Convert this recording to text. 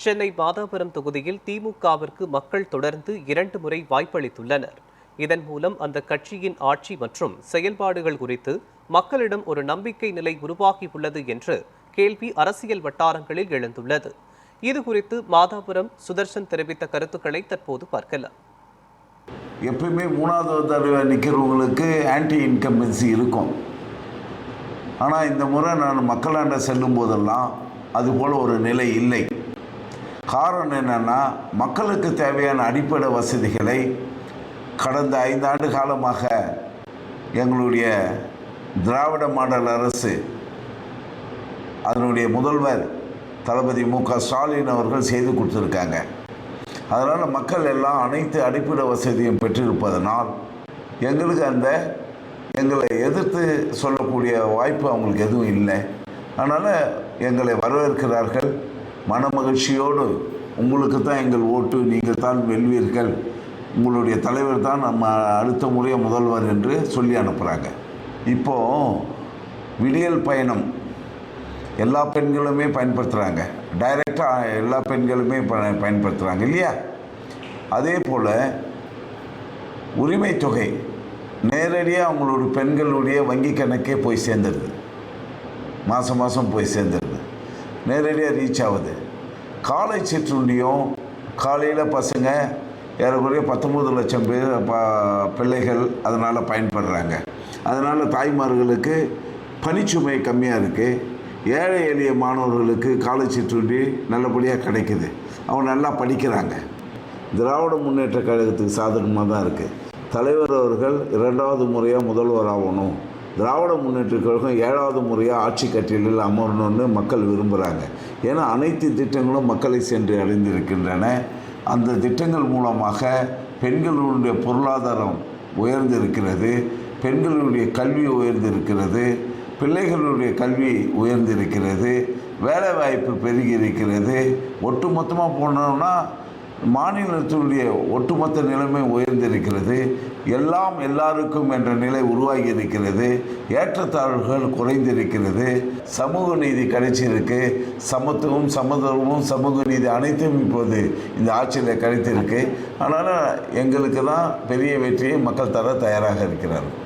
சென்னை மாதாபுரம் தொகுதியில் திமுகவிற்கு மக்கள் தொடர்ந்து 2 முறை வாய்ப்பளித்துள்ளனர். இதன் மூலம் அந்த கட்சியின் ஆட்சி மற்றும் செயல்பாடுகள் குறித்து மக்களிடம் ஒரு நம்பிக்கை நிலை உருவாகியுள்ளது என்று கேள்வி அரசியல் வட்டாரங்களில் எழுந்துள்ளது. இதுகுறித்து மாதாபுரம் சுதர்சன் தெரிவித்த கருத்துக்களை தற்போது பார்க்கலாம். எப்பயுமே மூணாவது தடவை நிற்கிறவங்களுக்கு ஆன்டி இன்கம்பன்சி இருக்கும். ஆனால் இந்த முறை நான் மக்களாண்ட செல்லும் போதெல்லாம் அதுபோல் ஒரு நிலை இல்லை. காரணம் என்னென்னா, மக்களுக்கு தேவையான அடிப்படை வசதிகளை கடந்த 5 ஆண்டு காலமாக எங்களுடைய திராவிட மாடல் அரசு, அதனுடைய முதல்வர் தளபதி மு.க.ஸ்டாலின் அவர்கள் செய்து கொடுத்துருக்காங்க. அதனால் மக்கள் எல்லாம் அனைத்து அடிப்படை வசதியும் பெற்றிருப்பதனால் எங்களுக்கு எங்களை எதிர்த்து சொல்லக்கூடிய வாய்ப்பு அவங்களுக்கு எதுவும் இல்லை. அதனால் எங்களை வரவேற்கிறார்கள். மன மகிழ்ச்சியோடு உங்களுக்கு தான் எங்கள் ஓட்டு, நீங்கள் தான் வெல்வீர்கள், உங்களுடைய தலைவர் தான் நம்ம அடுத்த முறைய முதல்வர் என்று சொல்லி அனுப்புகிறாங்க. இப்போது விடியல் பயணம் எல்லா பெண்களுமே பயன்படுத்துகிறாங்க, டைரெக்டாக எல்லா பெண்களுமே பயன்படுத்துகிறாங்க இல்லையா? அதே போல் உரிமை தொகை நேரடியாக அவங்களுடைய பெண்களுடைய வங்கி கணக்கே போய் சேர்ந்துடுது. மாதம் மாதம் போய் சேர்ந்துடுது, நேரடியாக ரீச் ஆகுது. காலை சிற்றுண்டியும் காலையில் பசங்க ஏறக்குறைய 19 லட்சம் பேர் பிள்ளைகள் அதனால் பயன்படுறாங்க. அதனால் தாய்மார்களுக்கு பணிச்சுமை கம்மியாக இருக்குது. ஏழை எளிய மாணவர்களுக்கு காலை சிற்றுண்டி நல்லபடியாக கிடைக்குது. அவங்க நல்லா படிக்கிறாங்க. திராவிட முன்னேற்ற கழகத்துக்கு சாதகமாக தான் இருக்குது. தலைவர் அவர்கள் 2வது முறையாக முதல்வர் ஆகணும், திராவிட முன்னேற்ற கழகம் 7வது முறையாக ஆட்சி கட்டிலில் அமரணும்னு மக்கள் விரும்புகிறாங்க. ஏன்னா அனைத்து திட்டங்களும் மக்களை சென்று அடைந்திருக்கின்றன. அந்த திட்டங்கள் மூலமாக பெண்களுடைய பொருளாதாரம் உயர்ந்திருக்கிறது, பெண்களுடைய கல்வி உயர்ந்திருக்கிறது, பிள்ளைகளுடைய கல்வி உயர்ந்திருக்கிறது, வேலைவாய்ப்பு பெருகி இருக்கிறது. ஒட்டுமொத்தமாக போனோம்னா மாநிலத்தினுடைய ஒட்டுமொத்த நிலைமை உயர்ந்திருக்கிறது. எல்லாம் எல்லாருக்கும் என்ற நிலை உருவாகி இருக்கிறது. ஏற்றத்தாழ்வுகள் குறைந்திருக்கிறது. சமூக நீதி கிடைச்சிருக்கு. சமத்துவம், சமதர்மம், சமூக நீதி அனைத்தும் இப்போது இந்த ஆட்சியில் கிடைத்திருக்கு. அதனால் எங்களுக்கு தான் பெரிய வெற்றியை மக்கள் தர தயாராக இருக்கிறார்கள்.